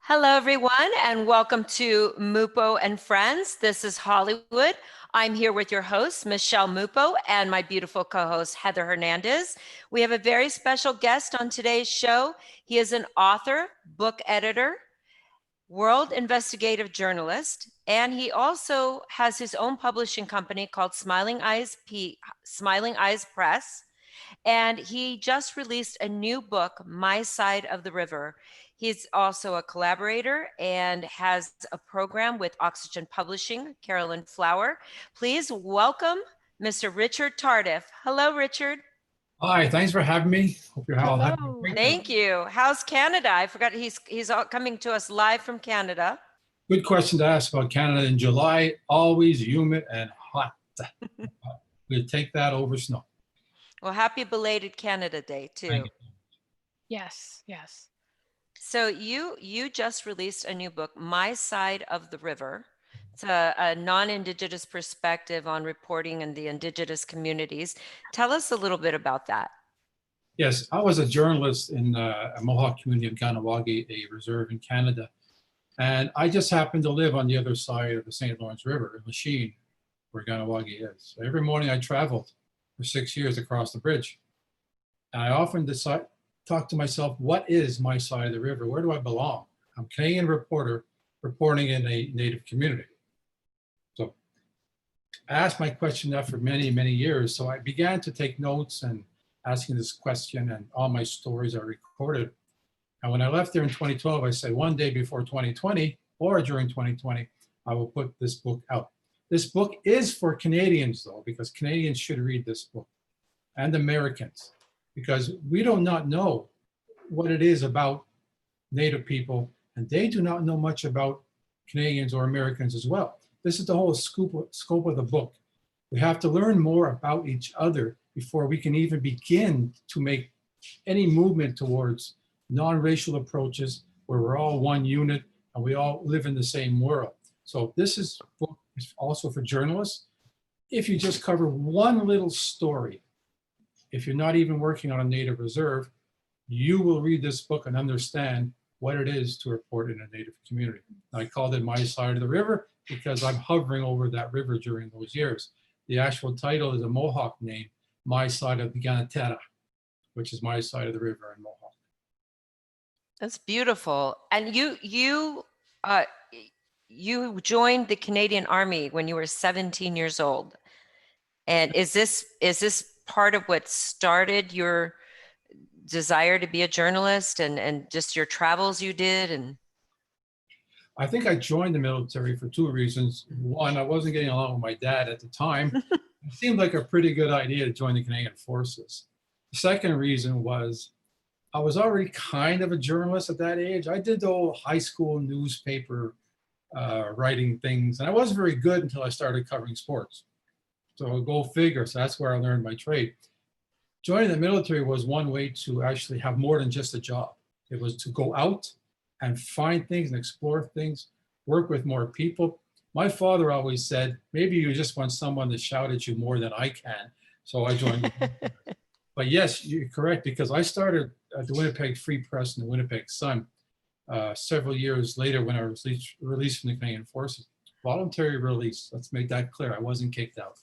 Hello, everyone, and welcome to Mupo and Friends. This is Hollywood. I'm here with your host, Michelle Mupo, and my beautiful co-host, Heather Hernandez. We have a very special guest on today's show. He is an author, book editor, world investigative journalist, and he also has his own publishing company called Smiling Eyes Press. And he just released a new book, My Side of the River. He's also a collaborator and has a program with Oxygen Publishing, Carolyn Flower. Please welcome Mr. Richard Tardif. Hello, Richard. Hi, thanks for having me. Hope you're all having a Hello. great Thank you. How's Canada? I forgot he's coming to us live from Canada. Good question to ask about Canada in July. Always humid and hot. We'll take that over snow. Well, happy belated Canada Day Thank too. you. Yes. So you just released a new book, My Side of the River. It's a non-Indigenous perspective on reporting in the Indigenous communities. Tell us a little bit about that. Yes, I was a journalist in a Mohawk community of Ganawagi, a reserve in Canada. And I just happened to live on the other side of the St. Lawrence River in Lachine, where Ganawagi is. So every morning I traveled for 6 years across the bridge. And I often talk to myself, what is my side of the river? Where do I belong? I'm a Canadian reporter reporting in a Native community. So I asked my question that for many, many years. So I began to take notes and asking this question, and all my stories are recorded. And when I left there in 2012, I said one day before 2020 or during 2020, I will put this book out. This book is for Canadians though, because Canadians should read this book, and Americans, because we do not know what it is about Native people, and they do not know much about Canadians or Americans as well. This is the whole scope of the book. We have to learn more about each other before we can even begin to make any movement towards non-racial approaches where we're all one unit and we all live in the same world. So this book is also for journalists. If you just cover one little story, if you're not even working on a Native reserve, you will read this book and understand what it is to report in a Native community. I called it My Side of the River because I'm hovering over that river during those years. The actual title is a Mohawk name, My Side of the Ganatera, which is my side of the river in Mohawk. That's beautiful. And you joined the Canadian Army when you were 17 years old. And is this part of what started your desire to be a journalist and just your travels you did? And I think I joined the military for two reasons. One, I wasn't getting along with my dad at the time. It seemed like a pretty good idea to join the Canadian Forces. The second reason was I was already kind of a journalist at that age. I did the old high school newspaper writing things, and I wasn't very good until I started covering sports. So go figure. So that's where I learned my trade. Joining the military was one way to actually have more than just a job. It was to go out and find things and explore things, work with more people. My father always said, maybe you just want someone to shout at you more than I can. So I joined. But yes, you're correct, because I started at the Winnipeg Free Press and the Winnipeg Sun several years later when I was released from the Canadian Forces. Voluntary release, let's make that clear. I wasn't kicked out.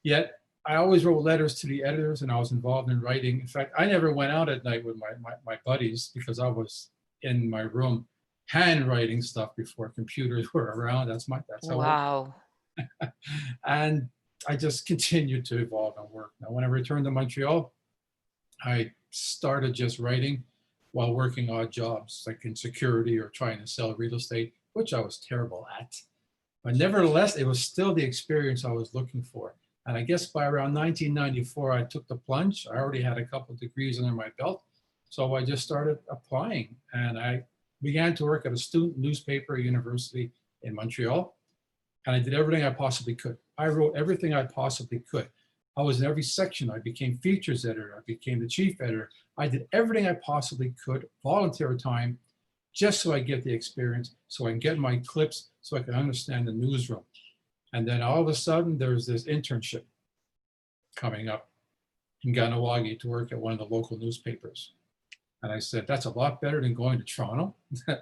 Yet I always wrote letters to the editors and I was involved in writing. In fact, I never went out at night with my buddies because I was in my room handwriting stuff before computers were around. That's how. wow. And I just continued to evolve and work. Now, when I returned to Montreal, I started just writing while working odd jobs, like in security or trying to sell real estate, which I was terrible at. But nevertheless, it was still the experience I was looking for. And I guess by around 1994, I took the plunge. I already had a couple of degrees under my belt. So I just started applying, and I began to work at a student newspaper university in Montreal. And I did everything I possibly could. I wrote everything I possibly could. I was in every section. I became features editor. I became the chief editor. I did everything I possibly could, volunteer time, just so I get the experience, so I can get my clips, so I can understand the newsroom. And then all of a sudden, there's this internship coming up in Ganawagi to work at one of the local newspapers. And I said, that's a lot better than going to Toronto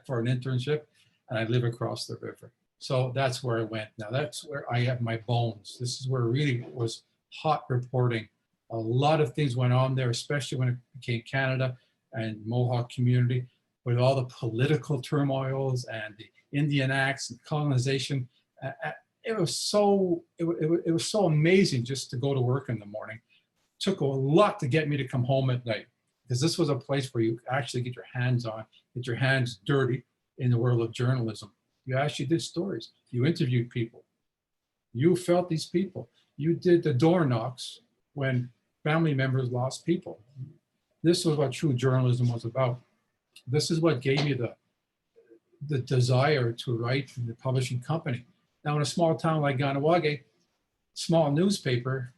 for an internship. And I live across the river. So that's where I went. Now that's where I have my bones. This is where it really was hot reporting. A lot of things went on there, especially when it became Canada and Mohawk community, with all the political turmoils and the Indian Acts and colonization. It was so amazing just to go to work in the morning. It took a lot to get me to come home at night, because this was a place where you actually get your hands dirty in the world of journalism. You actually did stories. You interviewed people. You felt these people. You did the door knocks when family members lost people. This was what true journalism was about. This is what gave me the desire to write in the publishing company. Now, in a small town like Ganawage, small newspaper,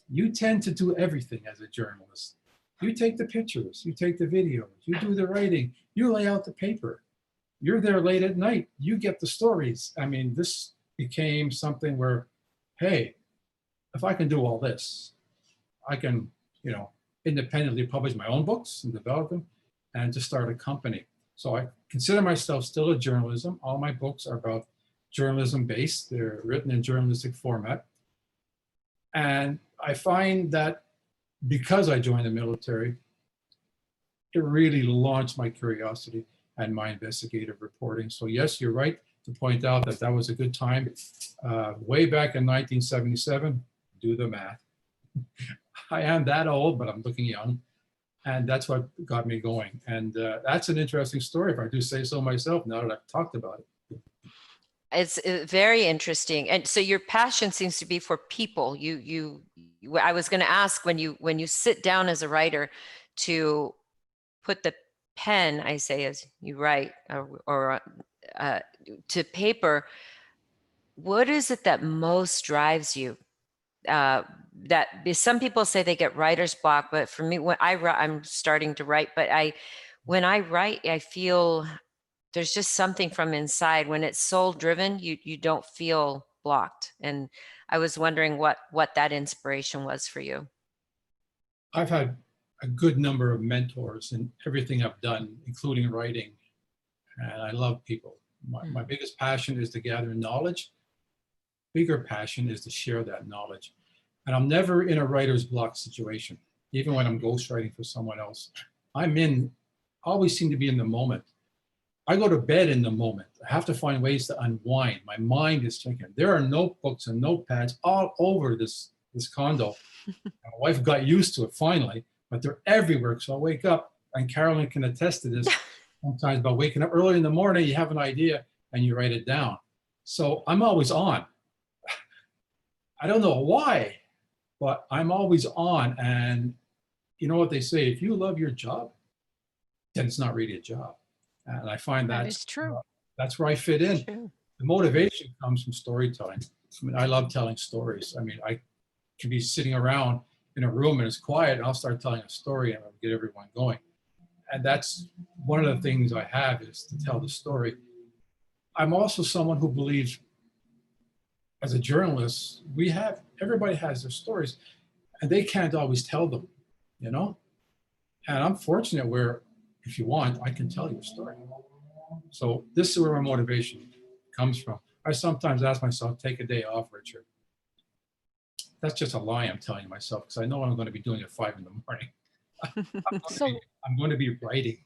you tend to do everything as a journalist. You take the pictures, you take the videos, you do the writing, you lay out the paper. You're there late at night, you get the stories. I mean, this became something where, hey, if I can do all this, I can, independently publish my own books and develop them and to start a company. So I consider myself still a journalism. All my books are about journalism based. They're written in journalistic format. And I find that because I joined the military, it really launched my curiosity and my investigative reporting. So yes, you're right to point out that that was a good time. Way back in 1977, do the math. I am that old, but I'm looking young. And that's what got me going. And that's an interesting story, if I do say so myself, now that I've talked about it. It's very interesting. And so your passion seems to be for people. I was going to ask, when you sit down as a writer to put the pen, I say as you write, or to paper, what is it that most drives you? That some people say they get writer's block, but for me, when I'm starting to write, but when I write, I feel there's just something from inside. When it's soul driven, you don't feel blocked. And I was wondering what that inspiration was for you. I've had a good number of mentors in everything I've done, including writing. And I love people. My biggest passion is to gather knowledge. Bigger passion is to share that knowledge. And I'm never in a writer's block situation, even when I'm ghostwriting for someone else. Always seem to be in the moment. I go to bed in the moment. I have to find ways to unwind. My mind is thinking. There are notebooks and notepads all over this condo. My wife got used to it finally, but they're everywhere. So I wake up, and Carolyn can attest to this. Sometimes by waking up early in the morning, you have an idea and you write it down. So I'm always on. I don't know why, but I'm always on. And you know what they say, if you love your job, then it's not really a job. And I find That is true. That's where I fit in. True. The motivation comes from storytelling. I mean, I love telling stories. I mean, I can be sitting around in a room and it's quiet, and I'll start telling a story and I'll get everyone going. And that's one of the things I have, is to tell the story. I'm also someone who believes, as a journalist, everybody has their stories, and they can't always tell them, And I'm fortunate where, if you want, I can tell you a story. So this is where my motivation comes from. I sometimes ask myself, take a day off, Richard. That's just a lie I'm telling myself, because I know what I'm going to be doing at 5 in the morning. I'm going to be writing.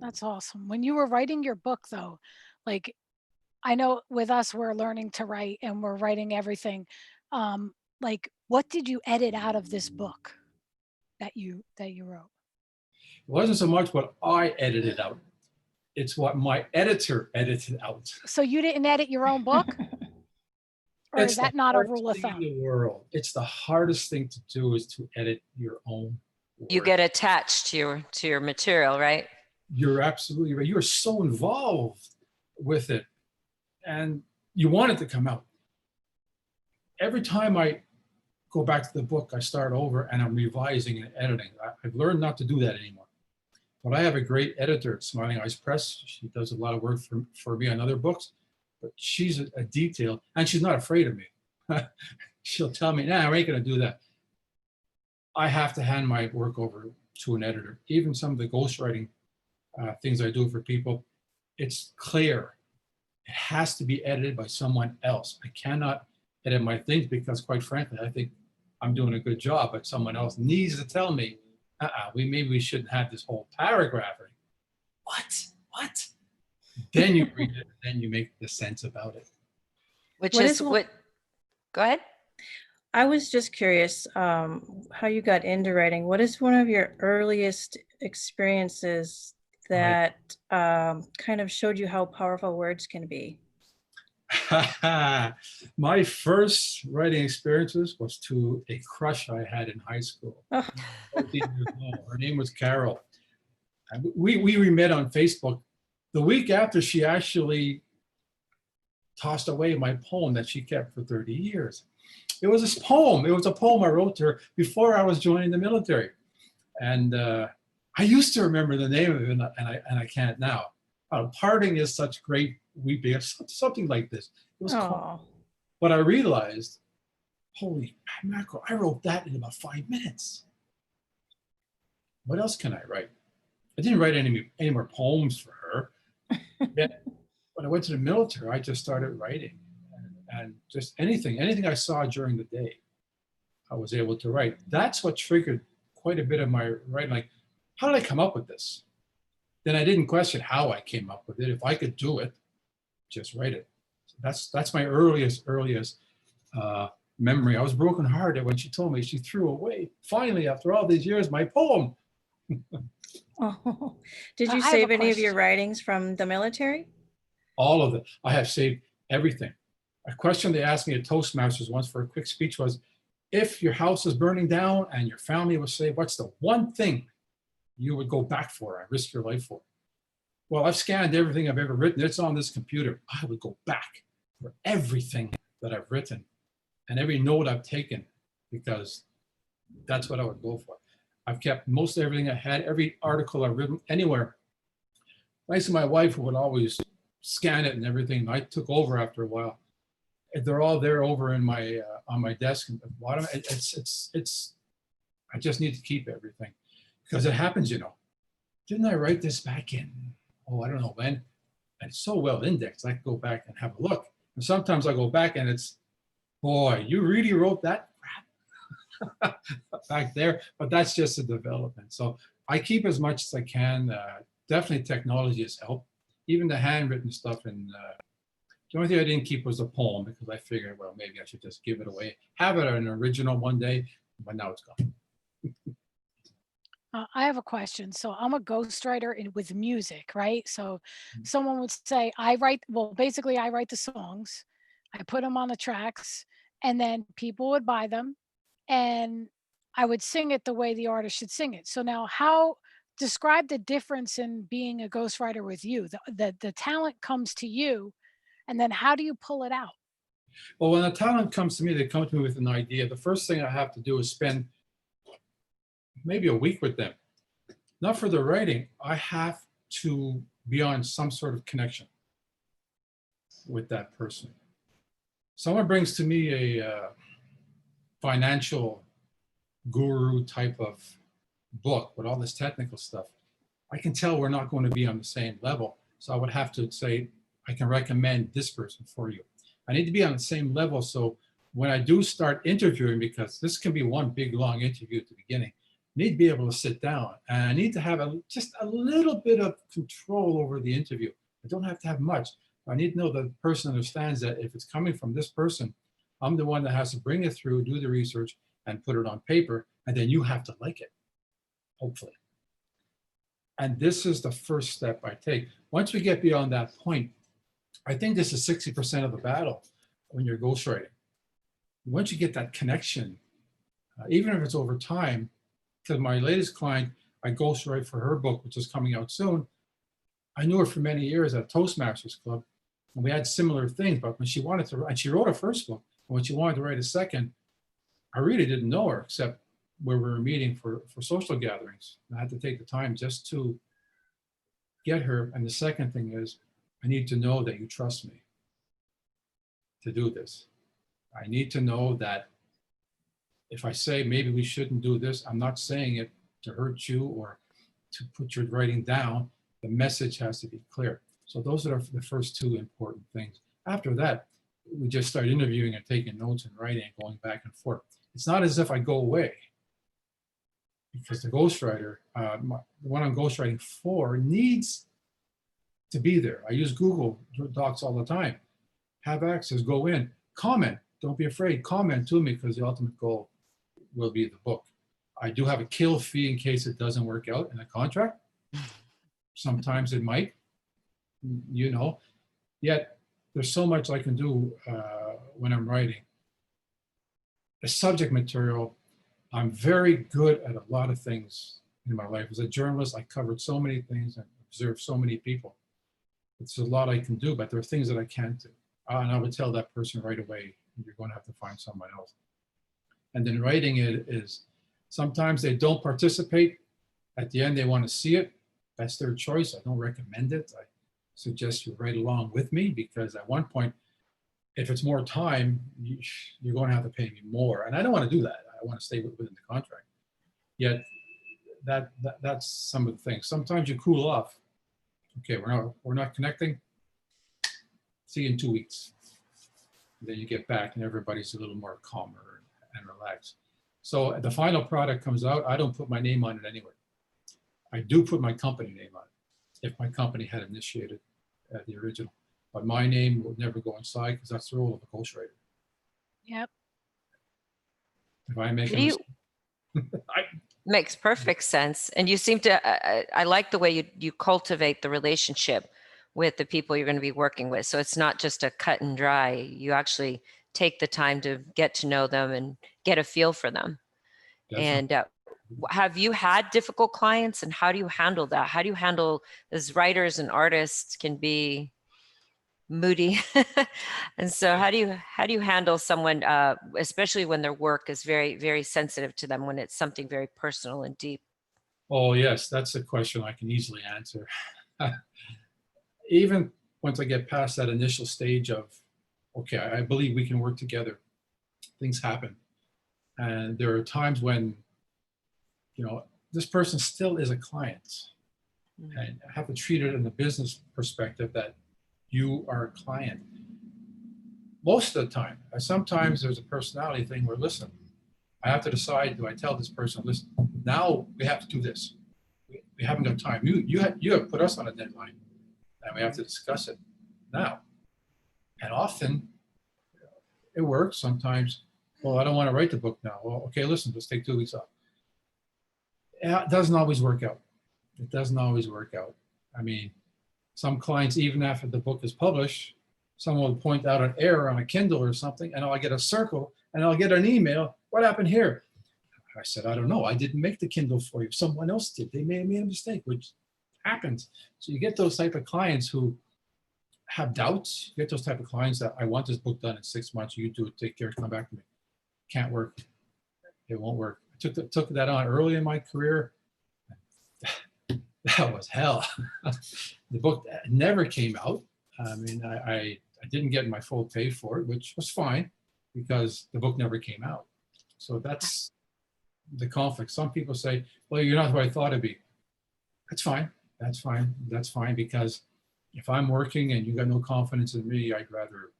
That's awesome. When you were writing your book, though, like, I know with us, we're learning to write and we're writing everything. Like, what did you edit out of this book that you wrote? It wasn't so much what I edited out. It's what my editor edited out. So you didn't edit your own book? Or It's is that not a rule of the hardest thumb? thing in the world. It's the hardest thing to do, is to edit your own work. You get attached to your material, right? You're absolutely right. You're so involved with it, and you want it to come out. Every time I go back to the book, I start over and I'm revising and editing. I've learned not to do that anymore. But I have a great editor at Smiling Eyes Press. She does a lot of work for me on other books, but she's a detail, and she's not afraid of me. She'll tell me, nah, I ain't gonna do that. I have to hand my work over to an editor. Even some of the ghostwriting things I do for people, it's clear. It has to be edited by someone else. I cannot edit my things because, quite frankly, I think I'm doing a good job, but someone else needs to tell me, maybe we shouldn't have this whole paragraph. What? Then you read it, and then you make the sense about it. Which What is is one- what, go ahead. I was just curious how you got into writing. What is one of your earliest experiences that kind of showed you how powerful words can be? My first writing experiences was to a crush I had in high school. Oh. 14 years old. Her name was Carol. And we met on Facebook. The week after, she actually tossed away my poem that she kept for 30 years. It was a poem. It was a poem I wrote to her before I was joining the military. And I used to remember the name of it, and I can't now. Parting is such great weeping, something like this. It was called. But I realized, holy mackerel, I wrote that in about 5 minutes. What else can I write? I didn't write any more poems for her. Yet, when I went to the military, I just started writing. And just anything I saw during the day, I was able to write. That's what triggered quite a bit of my writing. Like, how did I come up with this? Then I didn't question how I came up with it. If I could do it, just write it. So that's my earliest memory. I was brokenhearted when she told me she threw away, finally, after all these years, my poem. Oh, did you I have save a any of your question. writings from the military? All of it. I have saved everything. A question they asked me at Toastmasters once for a quick speech was, if your house is burning down and your family was saved, what's the one thing you would go back for and risk your life for? Well, I've scanned everything I've ever written. It's on this computer. I would go back for everything that I've written and every note I've taken, because that's what I would go for. I've kept most everything I had, every article I've written anywhere. Thanks to my wife, who would always scan it and everything. I took over after a while. They're all there over in my on my desk at the bottom. It's I just need to keep everything, because it happens, Didn't I write this back in, I don't know when? And it's so well indexed, I can go back and have a look. And sometimes I go back and it's, boy, you really wrote that crap back there. But that's just a development. So I keep as much as I can. Definitely technology has helped. Even the handwritten stuff. And the only thing I didn't keep was the poem, because I figured, well, maybe I should just give it away. Have it an original one day, but now it's gone. I have a question. So I'm a ghostwriter with music, right? So someone would say, I write the songs, I put them on the tracks, and then people would buy them, and I would sing it the way the artist should sing it. So now describe the difference in being a ghostwriter with you. The talent comes to you, and then how do you pull it out? Well, when the talent comes to me, they come to me with an idea. The first thing I have to do is spend maybe a week with them. Not for the writing. I have to be on some sort of connection with that person. Someone brings to me a financial guru type of book with all this technical stuff. I can tell we're not going to be on the same level. So I would have to say, I can recommend this person for you. I need to be on the same level. So when I do start interviewing, because this can be one big long interview at the beginning, I need to be able to sit down, and I need to have just a little bit of control over the interview. I don't have to have much. I need to know that the person understands that if it's coming from this person, I'm the one that has to bring it through, do the research, and put it on paper, and then you have to like it, hopefully. And this is the first step I take. Once we get beyond that point, I think this is 60% of the battle when you're ghostwriting. Once you get that connection, even if it's over time, because my latest client, I ghostwrite for her book, which is coming out soon. I knew her for many years at Toastmasters Club, and we had similar things, but when she wanted to, and she wrote a first book, and when she wanted to write a second, I really didn't know her except where we were meeting for social gatherings. I had to take the time just to get her. And the second thing is, I need to know that you trust me to do this. I need to know that if I say maybe we shouldn't do this, I'm not saying it to hurt you or to put your writing down. The message has to be clear. So those are the first two important things. After that, we just start interviewing and taking notes and writing and going back and forth. It's not as if I go away, because the ghostwriter, the one I'm ghostwriting for, needs to be there. I use Google Docs all the time. Have access, go in, comment. Don't be afraid, comment to me, because the ultimate goal will be the book. I do have a kill fee in case it doesn't work out in a contract. Sometimes it might, you know, yet there's so much I can do when I'm writing. The subject material, I'm very good at a lot of things in my life. As a journalist, I covered so many things and observed so many people. It's a lot I can do, but there are things that I can't do. And I would tell that person right away, you're going to have to find someone else. And then writing it is, sometimes they don't participate. At the end, they want to see it. That's their choice. I don't recommend it. I suggest you write along with me, because at one point, if it's more time, you're going to have to pay me more. And I don't want to do that. I want to stay within the contract. Yet that's some of the things. Sometimes you cool off. Okay, we're not connecting. See you in 2 weeks. Then you get back and everybody's a little more calmer and relaxed. So the final product comes out. I don't put my name on it anywhere. I do put my company name on it if my company had initiated the original. But my name will never go inside, because that's the role of a ghostwriter. Yep. If I make a Do you- mistake, Makes perfect sense. And you seem to, I like the way you cultivate the relationship with the people you're going to be working with. So it's not just a cut and dry. You actually take the time to get to know them and get a feel for them. definitely. And have you had difficult clients, and how do you handle that? How do you handle, as writers and artists can be moody? And so how do you handle someone, especially when their work is very, very sensitive to them, when it's something very personal and deep? Oh yes, that's a question I can easily answer. Even once I get past that initial stage of, okay, I believe we can work together, things happen. And there are times when, you know, this person still is a client. And I have to treat it in the business perspective that you are a client. Most of the time, sometimes there's a personality thing where, listen, I have to decide, do I tell this person, listen, now we have to do this. We haven't got time. You have put us on a deadline, and we have to discuss it now. And often it works. Sometimes, well, I don't want to write the book now. Well, okay, listen, let's take 2 weeks off. It doesn't always work out. It doesn't always work out. I mean, some clients, even after the book is published, someone will point out an error on a Kindle or something, and I'll get a circle, and I'll get an email. What happened here? I said, I don't know. I didn't make the Kindle for you. Someone else did. They may have made a mistake, which happens. So you get those type of clients who have doubts. You get those type of clients that, I want this book done in 6 months. You do it, take care, come back to me. Can't work. It won't work. I took that on early in my career. That was hell. The book never came out. I mean, I didn't get my full pay for it, which was fine, because the book never came out. So that's the conflict. Some people say, well, you're not who I thought it'd be. That's fine. That's fine. That's fine, because if I'm working and you got no confidence in me, I'd rather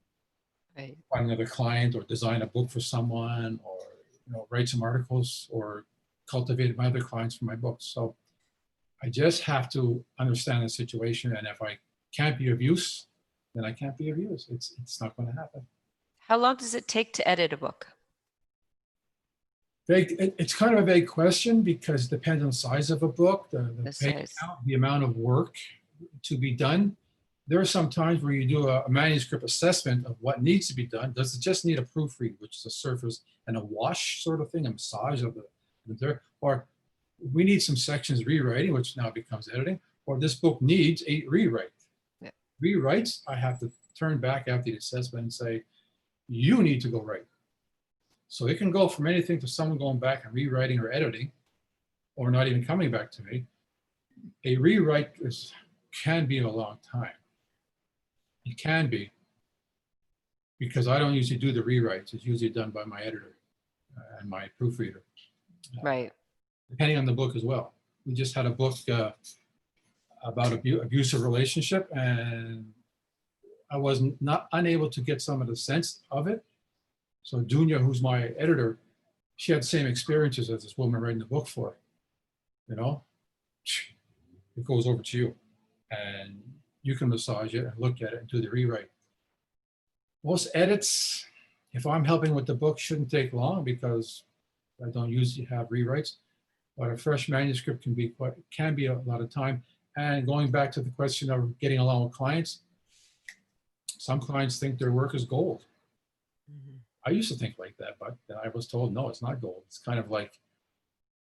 find another client or design a book for someone, or, you know, write some articles or cultivate my other clients for my books. So I just have to understand the situation, and if I can't be of use, then I can't be of use. It's not going to happen. How long does it take to edit a book? It's kind of a vague question, because it depends on the size of a book, the page size. count, the amount of work to be done. There are some times where you do a manuscript assessment of what needs to be done. Does it just need a proofread, which is a surface and a wash sort of thing, a massage of the, or we need some sections rewriting, which now becomes editing, or this book needs a rewrite. Yeah. Rewrites, I have to turn back after the assessment and say, you need to go write. So it can go from anything to someone going back and rewriting or editing, or not even coming back to me. A rewrite can be a long time. It can be, because I don't usually do the rewrites. It's usually done by my editor and my proofreader. Right. depending on the book as well. We just had a book about abusive relationship, and I was not unable to get some of the sense of it. So Dunya, who's my editor, she had the same experiences as this woman writing the book for. You know, it goes over to you, and you can massage it and look at it and do the rewrite. Most edits, if I'm helping with the book, shouldn't take long because I don't usually have rewrites. But a fresh manuscript can be a lot of time. And going back to the question of getting along with clients, some clients think their work is gold. I used to think like that, but I was told, no, it's not gold. It's kind of like,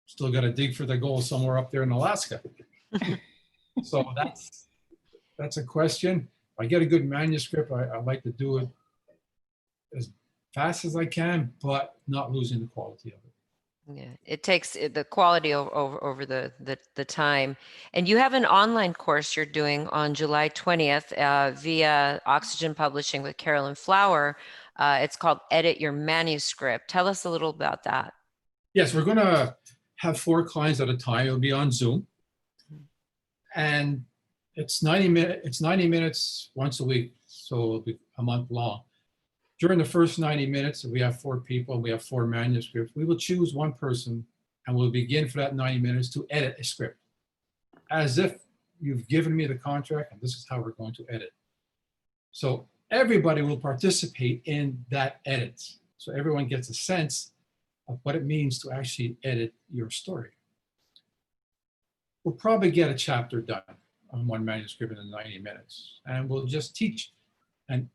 still got to dig for the gold somewhere up there in Alaska. So that's a question. If I get a good manuscript, I like to do it as fast as I can, but not losing the quality of it. Yeah, it takes the quality over the time. And you have an online course you're doing on July 20th via Oxygen Publishing with Carolyn Flower. It's called Edit Your Manuscript. Tell us a little about that. Yes, we're going to have 4 clients at a time. It'll be on Zoom. And it's 90 minutes once a week, so it'll be a month long. During the first 90 minutes, if we have 4 people, we have 4 manuscripts, we will choose one person and we'll begin for that 90 minutes to edit a script. As if you've given me the contract and this is how we're going to edit. So everybody will participate in that edit. So everyone gets a sense of what it means to actually edit your story. We'll probably get a chapter done on one manuscript in 90 minutes, and we'll just teach. And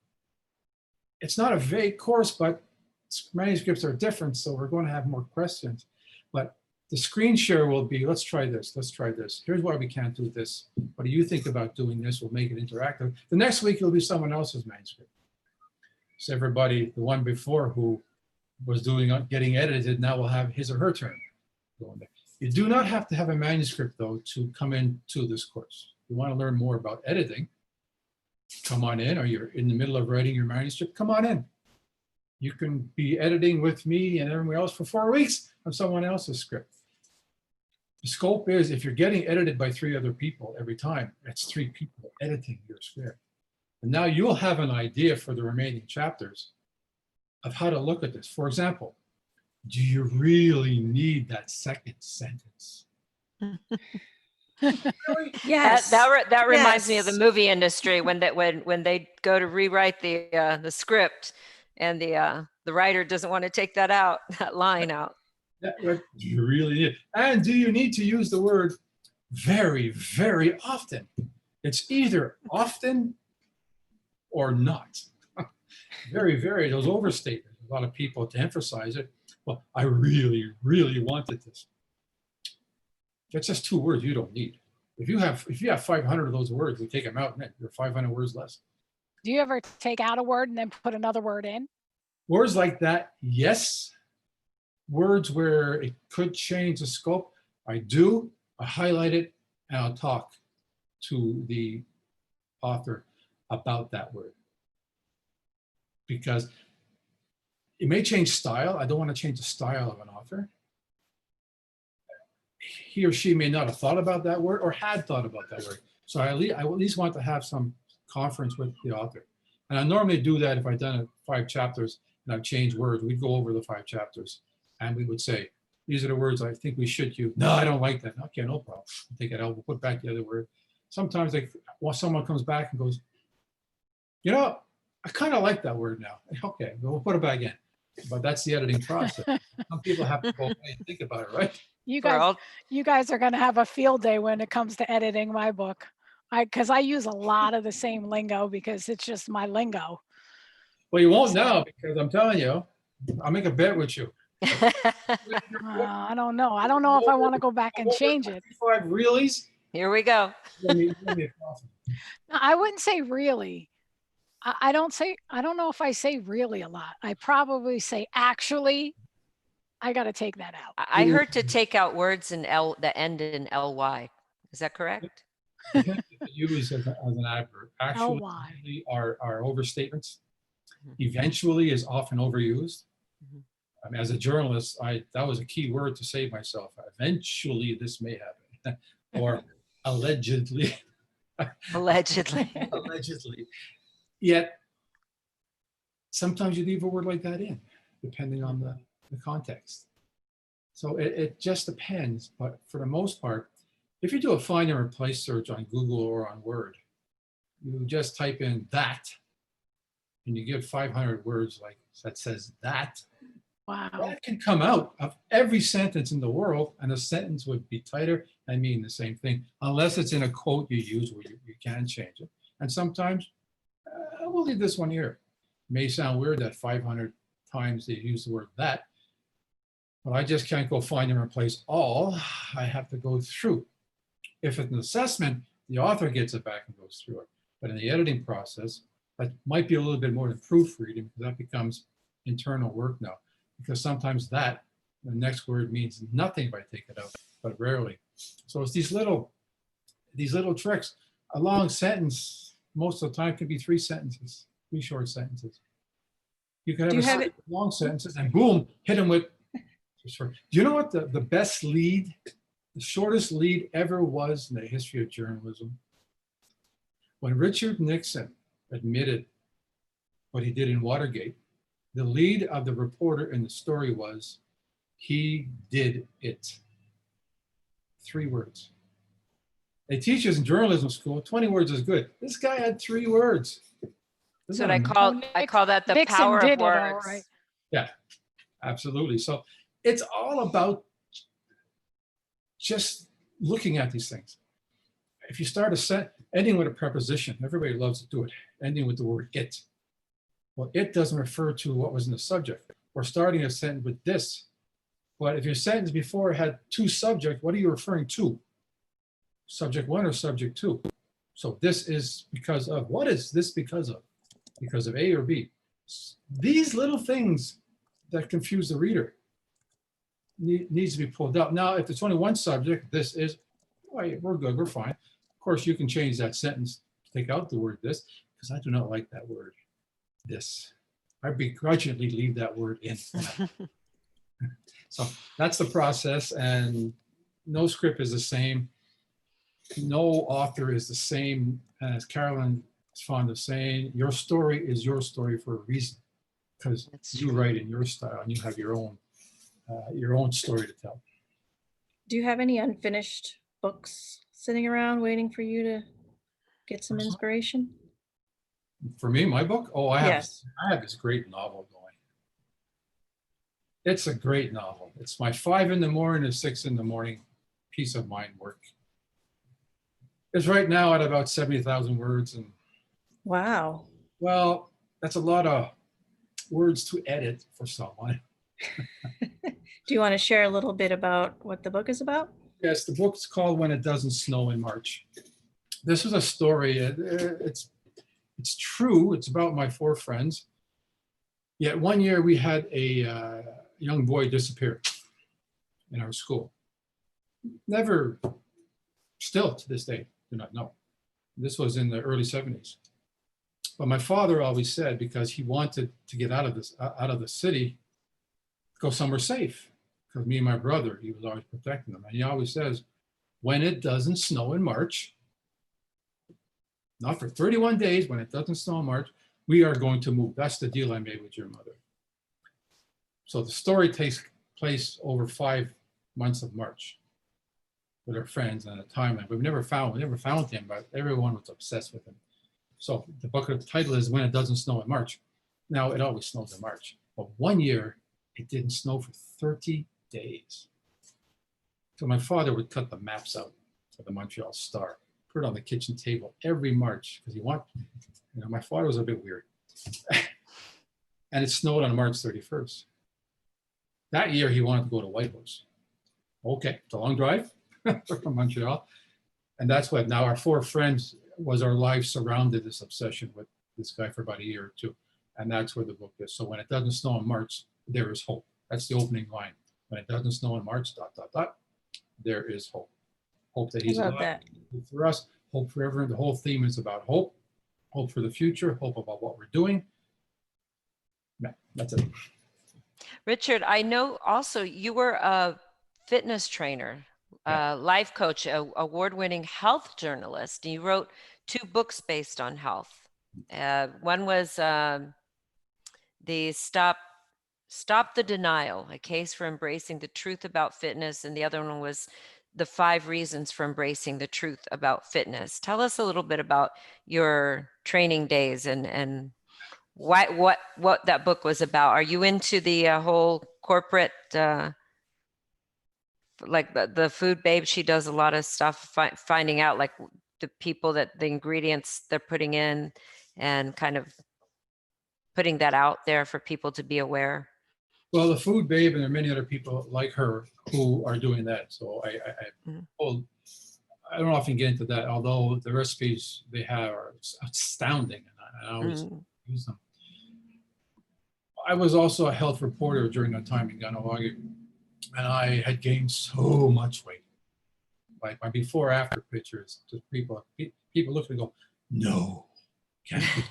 it's not a vague course, but manuscripts are different, so we're going to have more questions. But the screen share will be, let's try this, let's try this. Here's why we can't do this. What do you think about doing this? We'll make it interactive. The next week, it'll be someone else's manuscript. So everybody, the one before who was getting edited, now will have his or her turn going there. You do not have to have a manuscript, though, to come into this course. If you want to learn more about editing, come on in, or you're in the middle of writing your manuscript, come on in. You can be editing with me and everyone else for 4 weeks on someone else's script. The scope is, if you're getting edited by 3 other people every time, that's 3 people editing your script. And now you'll have an idea for the remaining chapters of how to look at this. For example, do you really need that second sentence? Yes. That reminds me of the Yes. movie industry when they go to rewrite the script and the writer doesn't want to take that line out. Do you really need it? And do you need to use the word very, very often? It's either often or not. Very, very, those overstatements. A lot of people, to emphasize it, well, I really, really wanted this. That's just 2 words you don't need. If you have 500 of those words, we take them out, and you're 500 words less. Do you ever take out a word and then put another word in? Words like that, yes. Words where it could change the scope, I do. I highlight it, and I'll talk to the author about that word. Because it may change style. I don't want to change the style of an author. He or she may not have thought about that word or had thought about that word. So I at least want to have some conference with the author. And I normally do that if I've done 5 chapters and I've changed words. We'd go over the 5 chapters and we would say, these are the words I think we should use. No, I don't like that. Okay, no problem. Take it out. We'll put back the other word. Sometimes someone comes back and goes, you know, I kind of like that word now. Okay, we'll put it back in. But that's the editing process. Some people have to go away and think about it, right? You guys are going to have a field day when it comes to editing my book. Because I use a lot of the same lingo because it's just my lingo. Well, you won't now because I'm telling you, I'll make a bet with you. I don't know. I don't know if I want to go back and change it. 5 reallys. Here we go. I wouldn't say really. I don't know if I say really a lot. I probably say actually. I got to take that out. I heard to take out words in that end in ly. Is that correct? Use as an adverb. Actually LY. are overstatements. Eventually is often overused. I mean, as a journalist, that was a key word to save myself. Eventually, this may happen, or allegedly. Allegedly. Allegedly. Yet, sometimes you leave a word like that in, depending on the context. So it just depends. But for the most part, if you do a find and replace search on Google or on Word, you just type in that, and you give 500 words like that says that. Wow. That can come out of every sentence in the world, and the sentence would be tighter and mean the same thing, unless it's in a quote you use where you can change it. And sometimes, we'll leave this one here. It may sound weird that 500 times they use the word that, but I just can't go find and replace all. I have to go through. If it's an assessment, the author gets it back and goes through it. But in the editing process, that might be a little bit more than proofreading, because that becomes internal work now. Because sometimes the next word means nothing if I take it out, but rarely. So it's these little tricks. A long sentence, most of the time, can be 3 sentences, 3 short sentences. You can have long sentences and boom, hit them with short. Do you know what the best lead, the shortest lead ever was in the history of journalism? When Richard Nixon admitted what he did in Watergate, the lead of the reporter in the story was, "He did it." 3 words. They teach us in journalism school, 20 words is good. This guy had 3 words. That's what I call that the Nixon power did of it all words. right. Yeah, absolutely. So it's all about just looking at these things. If you start a set, ending with a preposition, everybody loves to do it, ending with the word it. Well, it doesn't refer to what was in the subject. Or starting a sentence with this. But if your sentence before had 2 subjects, what are you referring to? Subject 1 or subject 2? So this is because of. What is this because of? Because of A or B? These little things that confuse the reader needs to be pulled out. Now, if it's only 1 subject, this is, well, we're good, we're fine. Of course, you can change that sentence, take out the word this, because I do not like that word, this. I begrudgingly leave that word in. So that's the process, and no script is the same. No author is the same. As Carolyn is fond of saying, your story is your story for a reason, because you write in your style and you have your own story to tell. Do you have any unfinished books sitting around waiting for you to get some inspiration? For me, my book? Oh, I have Yes. this great novel going. It's a great novel. It's my 5 in the morning to 6 in the morning peace of mind work. It's right now at about 70,000 words. And Wow. well, that's a lot of words to edit for someone. Do you want to share a little bit about what the book is about? Yes, the book's called When It Doesn't Snow in March. This is a story. It's true. It's about my 4 friends. Yet one year we had a young boy disappear in our school. Never, still to this day, do not know. This was in the early 70s. But my father always said, because he wanted to get out of the city, go somewhere safe. Because me and my brother, he was always protecting them. And he always says, when it doesn't snow in March, not for 31 days, when it doesn't snow in March, we are going to move. That's the deal I made with your mother. So the story takes place over 5 months of March with our friends and a timeline. We never found him, but everyone was obsessed with him. So the book, the title is When It Doesn't Snow in March. Now, it always snows in March. But one year, it didn't snow for 30 days. So my father would cut the maps out of the Montreal Star, put it on the kitchen table every March, because my father was a bit weird. And it snowed on March 31st. That year, he wanted to go to White House. Okay, it's a long drive from Montreal. And that's what, now our 4 friends was our life surrounded this obsession with this guy for about a year or 2. And that's where the book is. So when it doesn't snow in March, there is hope. That's the opening line. When it doesn't snow in March, ... there is hope. Hope that he's I love alive. that. Hope for us, hope for everyone. The whole theme is about hope, hope for the future, hope about what we're doing. Yeah, that's it. Richard, I know also you were a fitness trainer, Yeah. life coach, award-winning health journalist, and you wrote 2 books based on health. One was the Stop the Denial, a case for embracing the truth about fitness, and the other one was the 5 reasons for embracing the truth about fitness. Tell us a little bit about your training days and what that book was about. Are you into the whole corporate, like the food babe? She does a lot of stuff finding out like the people that the ingredients they're putting in and kind of putting that out there for people to be aware. Well, the food babe, and there are many other people like her who are doing that. So Mhm. well, I don't often get into that, although the recipes they have are astounding, and I always use them. I was also a health reporter during that time in Ganawagi, and I had gained so much weight. Like my before-after pictures, just people look at me and go, "No, can't be."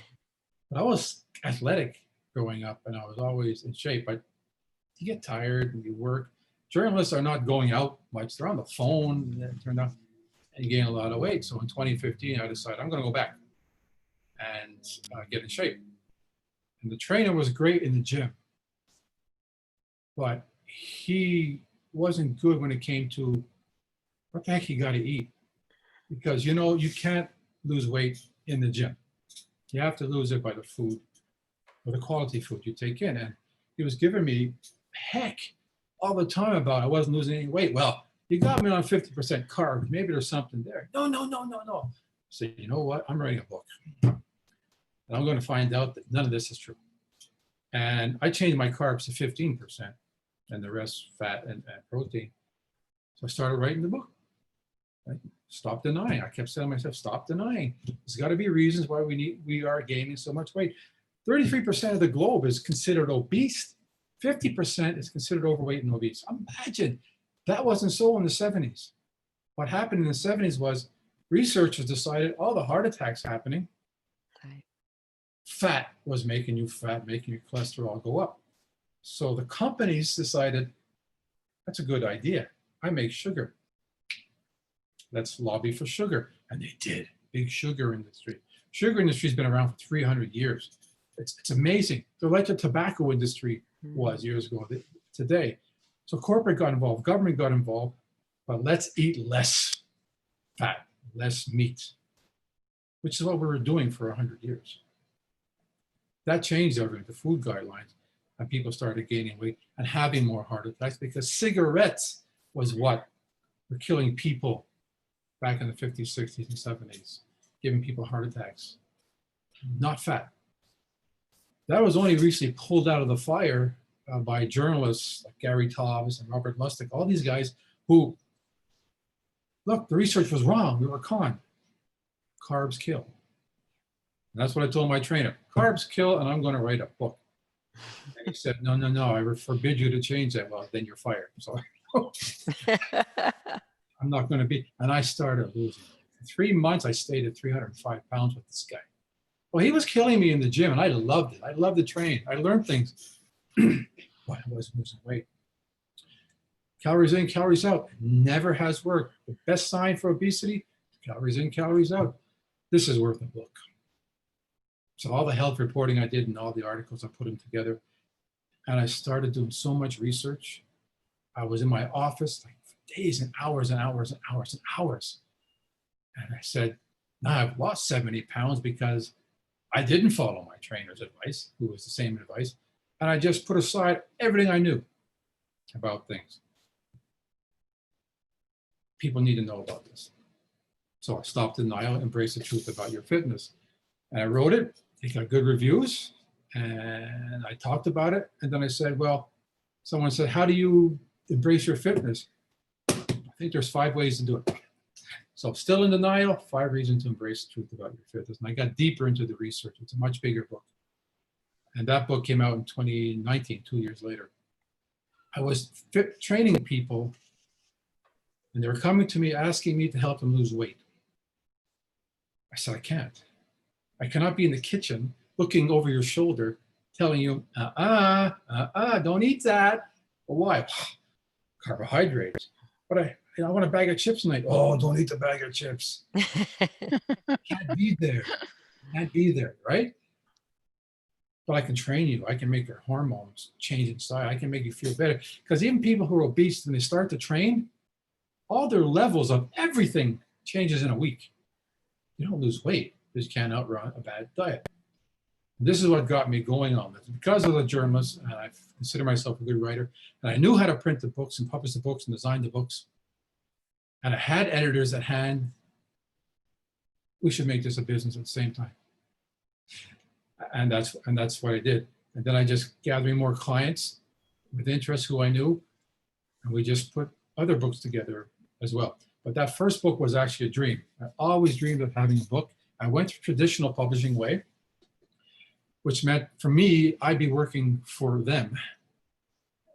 But I was athletic growing up, and I was always in shape. But you get tired and you work. Journalists are not going out much; they're on the phone. And it turned out, and you gain a lot of weight. So in 2015, I decided I'm going to go back and get in shape. And the trainer was great in the gym, but he wasn't good when it came to what the heck you got to eat. Because, you know, you can't lose weight in the gym. You have to lose it by the food, or the quality food you take in. And he was giving me heck all the time about I wasn't losing any weight. Well, you got me on 50% carbs. Maybe there's something there. No. I said, you know what? I'm writing a book. And I'm going to find out that none of this is true. And I changed my carbs to 15% and the rest fat and protein. So I started writing the book. Right? Stop denying. I kept telling myself, stop denying. There's got to be reasons why we are gaining so much weight. 33% of the globe is considered obese. 50% is considered overweight and obese. Imagine that wasn't so in the 70s. What happened in the 70s was researchers decided, oh, the heart attacks happening. Right. Fat was making you fat, making your cholesterol go up. So the companies decided, that's a good idea. I make sugar. Let's lobby for sugar. And they did. Big sugar industry. Sugar industry has been around for 300 years. It's amazing. They're like the tobacco industry was years ago today. So corporate got involved, government got involved, but let's eat less fat, less meat, which is what we were doing for 100 years. That changed everything, the food guidelines, and people started gaining weight and having more heart attacks because cigarettes was what were killing people back in the 50s, 60s, and 70s, giving people heart attacks, not fat. That was only recently pulled out of the fire by journalists like Gary Taubes and Robert Lustig, all these guys who, look, the research was wrong, we were conned. Carbs kill. And that's what I told my trainer, carbs kill, and I'm going to write a book. And he said, no, I forbid you to change that. Well, then you're fired. So I'm not going to be. And I started losing. In 3 months, I stayed at 305 pounds with this guy. Well, he was killing me in the gym, and I loved it. I loved to train. I learned things, but I wasn't losing weight. Calories in, calories out never has worked. The best sign for obesity, calories in, calories out. This is worth a book. So all the health reporting I did and all the articles, I put them together. And I started doing so much research. I was in my office like for days and hours and hours and hours and hours. And I said, now I've lost 70 pounds because I didn't follow my trainer's advice, who was the same advice. And I just put aside everything I knew about things. People need to know about this. So I stopped denial, embrace the truth about your fitness. And I wrote it. It got good reviews. And I talked about it. And then I said, well, someone said, how do you embrace your fitness? I think there's 5 ways to do it. So still in denial, 5 reasons to embrace the truth about your fitness. And I got deeper into the research. It's a much bigger book. And that book came out in 2019, 2 years later. I was training people, and they were coming to me asking me to help them lose weight. I said, I can't. I cannot be in the kitchen looking over your shoulder, telling you, don't eat that. Well, why? Carbohydrates. But I want a bag of chips tonight. Oh, don't eat the bag of chips. Can't be there. Can't be there, right? But I can train you. I can make your hormones change inside. I can make you feel better. Because even people who are obese, when they start to train, all their levels of everything changes in a week. You don't lose weight. You just can't outrun a bad diet. And this is what got me going on this. Because of the journalist, and I consider myself a good writer, and I knew how to print the books and publish the books and design the books. And I had editors at hand. We should make this a business at the same time. And that's what I did. And then I just gathered more clients with interest who I knew, and we just put other books together as well. But that first book was actually a dream. I always dreamed of having a book. I went the traditional publishing way, which meant for me, I'd be working for them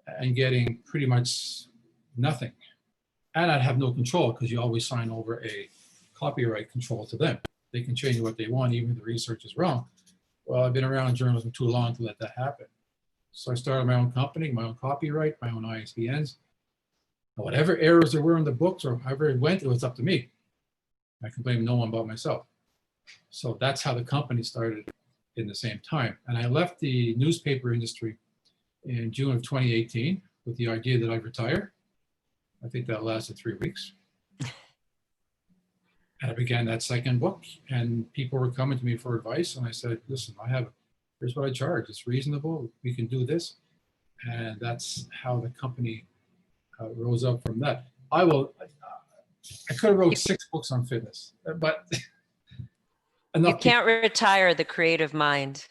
and getting pretty much nothing. And I'd have no control because you always sign over a copyright control to them. They can change what they want, even if the research is wrong. Well, I've been around journalism too long to let that happen. So I started my own company, my own copyright, my own ISBNs. Whatever errors there were in the books or however it went, it was up to me. I can blame no one but myself. So that's how the company started in the same time. And I left the newspaper industry in June of 2018 with the idea that I'd retire. I think that lasted 3 weeks. And I began that second book, and people were coming to me for advice. And I said, listen, here's what I charge. It's reasonable. We can do this. And that's how the company rose up from that. I could have wrote 6 books on fitness, but you can't retire the creative mind.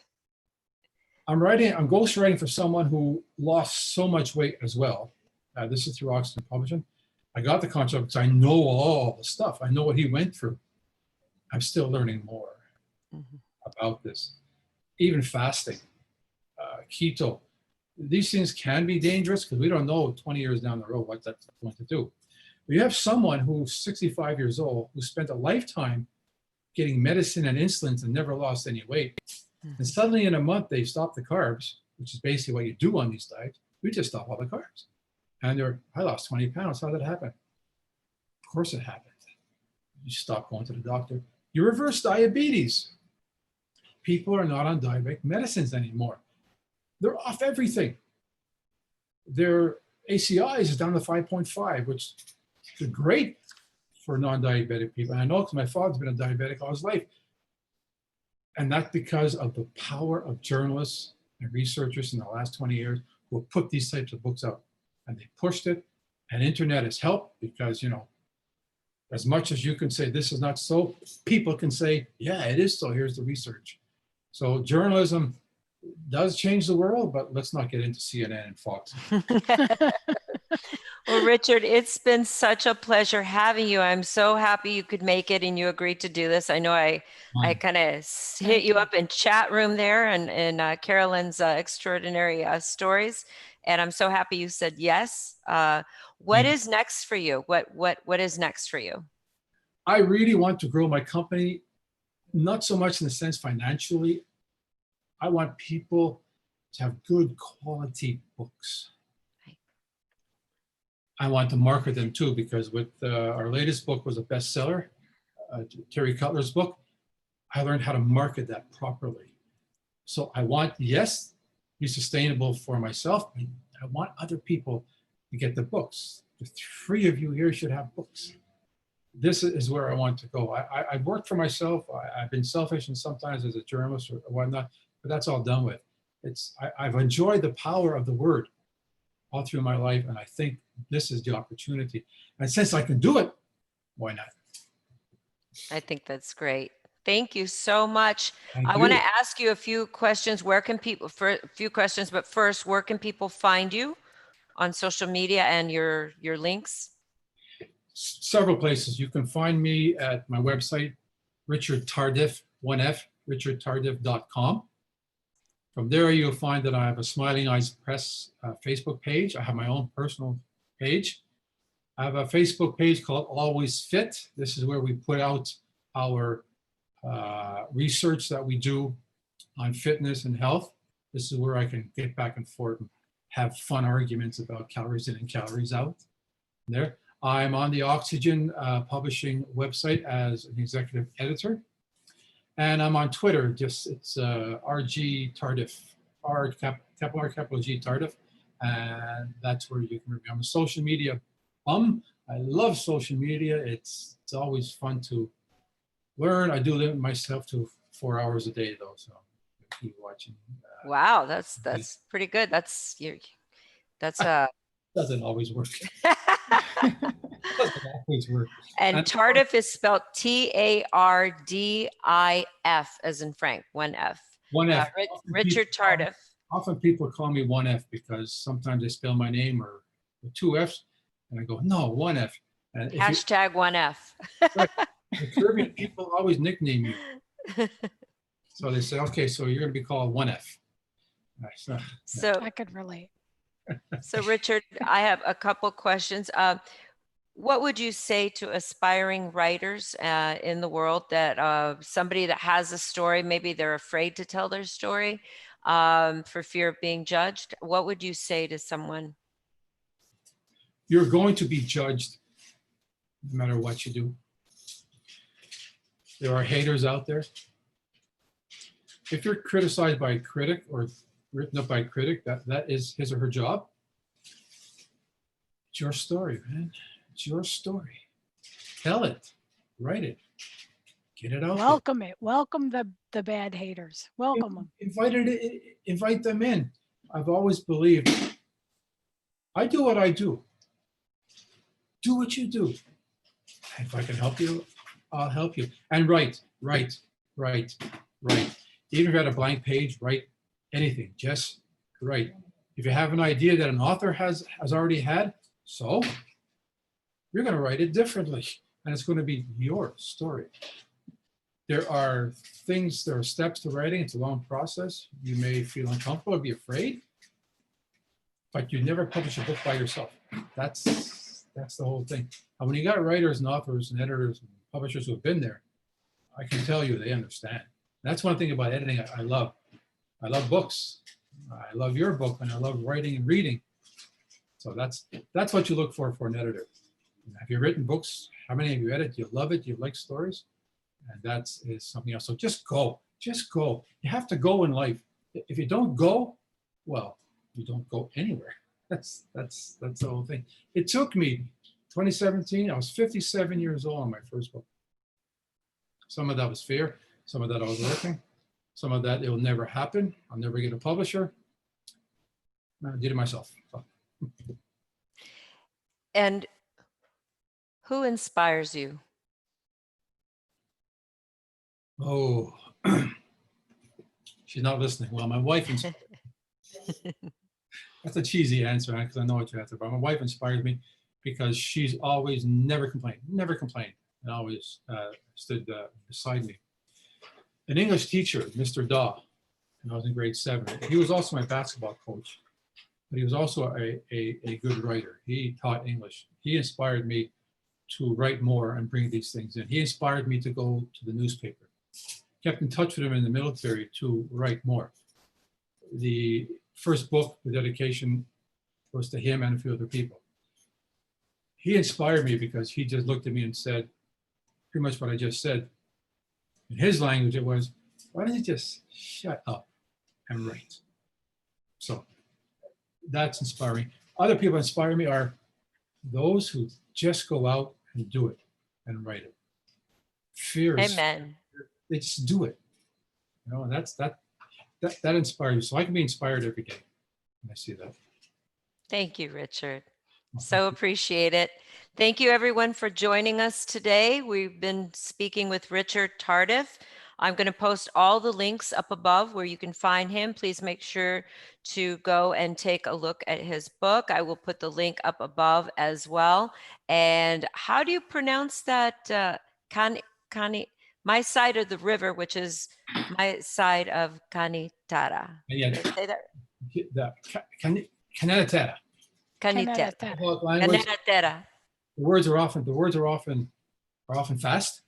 I'm ghostwriting for someone who lost so much weight as well. This is through Oxygen Publishing. I got the contract because I know all the stuff. I know what he went through. I'm still learning more about this. Even fasting, keto. These things can be dangerous because we don't know 20 years down the road what that's going to do. But you have someone who's 65 years old who spent a lifetime getting medicine and insulin and never lost any weight. And suddenly in a month, they stop the carbs, which is basically what you do on these diets. We just stop all the carbs. And I lost 20 pounds. How did that happen? Of course it happened. You stop going to the doctor. You reverse diabetes. People are not on diabetic medicines anymore. They're off everything. Their ACIs is down to 5.5, which is great for non-diabetic people. And I know because my father's been a diabetic all his life. And that's because of the power of journalists and researchers in the last 20 years who have put these types of books out. And they pushed it. And internet has helped because, as much as you can say this is not so, people can say, yeah, it is so. Here's the research. So journalism does change the world, but let's not get into CNN and Fox. Well, Richard, it's been such a pleasure having you. I'm so happy you could make it and you agreed to do this. I know I kind of hit you up in chat room there and in Carolyn's extraordinary stories. And I'm so happy you said yes. What is next for you? What is next for you? I really want to grow my company, not so much in the sense financially. I want people to have good quality books. I want to market them too, because with our latest book was a bestseller, Terry Cutler's book. I learned how to market that properly. So I want, yes, be sustainable for myself. I want other people to get the books. The 3 of you here should have books. This is where I want to go. I've worked for myself. I've been selfish and sometimes as a journalist or whatnot, but that's all done with. I've enjoyed the power of the word all through my life, and I think this is the opportunity. And since I can do it, why not? I think that's great. Thank you so much. Thank I you. want to ask you a few questions. But first, where can people find you on social media and your links? Several places. You can find me at my website, Richard Tardif, 1F, richardtardif.com. From there, you'll find that I have a Smiling Eyes Press Facebook page. I have my own personal page. I have a Facebook page called Always Fit. This is where we put out our research that we do on fitness and health. This is where I can get back and forth and have fun arguments about calories in and calories out. There, I'm on the Oxygen publishing website as an executive editor. And I'm on Twitter, just it's RG Tardif, capital R, capital G Tardif. And that's where you can reach me. I'm a social media bum. I love social media. It's always fun to learn. I do limit myself to 4 hours a day though, so I keep watching. Wow, that's pretty good. That's Doesn't always work. Doesn't always work. and Tardif is spelled Tardif, as in Frank, one F. One F. Richard Tardif. Often people call me 1F because sometimes they spell my name or with 2 Fs, and I go, no, 1F. And Hashtag 1F. the Caribbean people always nickname you. So they say, okay, so you're going to be called 1F. So I could relate. So Richard, I have a couple questions. What would you say to aspiring writers in the world that somebody that has a story, maybe they're afraid to tell their story for fear of being judged? What would you say to someone? You're going to be judged no matter what you do. There are haters out there. If you're criticized by a critic or written up by a critic, that is his or her job. It's your story, man. It's your story. Tell it. Write it. Get it out there. Welcome it. Welcome the bad haters. Welcome them. Invite them in. I've always believed, I do what I do. Do what you do. If I can help you, I'll help you. And write. Even if you had a blank page, write anything. Just write. If you have an idea that an author has already had, so you're going to write it differently, and it's going to be your story. There are steps to writing. It's a long process. You may feel uncomfortable or be afraid, but you never publish a book by yourself. That's the whole thing. And when you got writers and authors and editors and publishers who have been there, I can tell you they understand. That's one thing about editing I love. I love books. I love your book, and I love writing and reading. So that's what you look for an editor. Have you written books? How many have you edited? You love it. You like stories, and that is something else. So just go. You have to go in life. If you don't go, well, you don't go anywhere. That's the whole thing. It took me 2017. I was 57 years old on my first book. Some of that was fear. Some of that I was working. Some of that it will never happen. I'll never get a publisher. I did it myself. So. And who inspires you? Oh, she's not listening. Well, my wife inspires me. That's a cheesy answer because I know what you answer, but my wife inspires me because she's always never complained, and always stood beside me. An English teacher, Mr. Daw, when I was in grade 7, he was also my basketball coach, but he was also a good writer. He taught English. He inspired me to write more and bring these things in. He inspired me to go to the newspaper. Kept in touch with him in the military to write more. The first book, the dedication, was to him and a few other people. He inspired me because he just looked at me and said pretty much what I just said. In his language, it was, why don't you just shut up and write? So that's inspiring. Other people inspire me are those who just go out and do it and write it. Fear is, Amen. they just do it. You know, and that inspires me. So I can be inspired every day when I see that. Thank you, Richard. So appreciate it. Thank you everyone for joining us today. We've been speaking with Richard Tardif. I'm going to post all the links up above where you can find him. Please make sure to go and take a look at his book. I will put the link up above as well. And how do you pronounce that? My side of the river, which is my side of Canitara. Yeah, Say that. Canetera. Canitera. Language. Canitera. The words are often fast.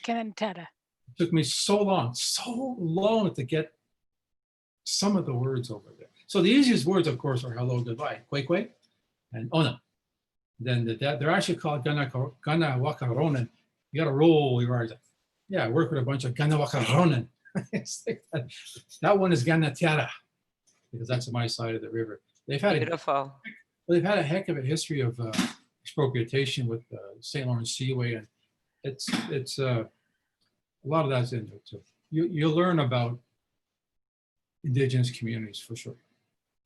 Canetera. It took me so long to get some of the words over there. So the easiest words, of course, are hello, goodbye, kwe kwe, and ona. Then they're actually called gana wakaronen. You got to roll your eyes. Yeah, I work with a bunch of gana wakaronen. That one is gana tiara, because that's my side of the river. Beautiful. They've had a heck of a history of expropriation with the St. Lawrence Seaway, and it's a lot of that's in there too. You learn about Indigenous communities for sure.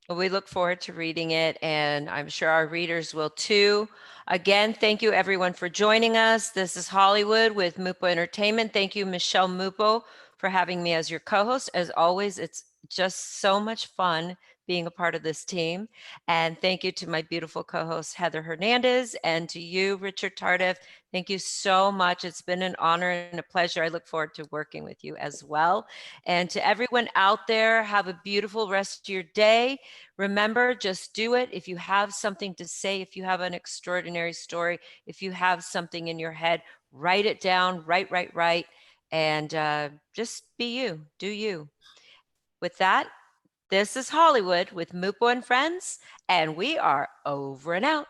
Well, we look forward to reading it, and I'm sure our readers will too. Again, thank you everyone for joining us. This is Hollywood with Mupo Entertainment. Thank you, Michelle Mupo, for having me as your co-host. As always, it's just so much fun being a part of this team. And thank you to my beautiful co-host, Heather Hernandez, and to you, Richard Tardif. Thank you so much. It's been an honor and a pleasure. I look forward to working with you as well. And to everyone out there, have a beautiful rest of your day. Remember, just do it. If you have something to say, if you have an extraordinary story, if you have something in your head, write it down, write, and just be you, do you. With that, this is Hollywood with Mupo and Friends, and we are over and out.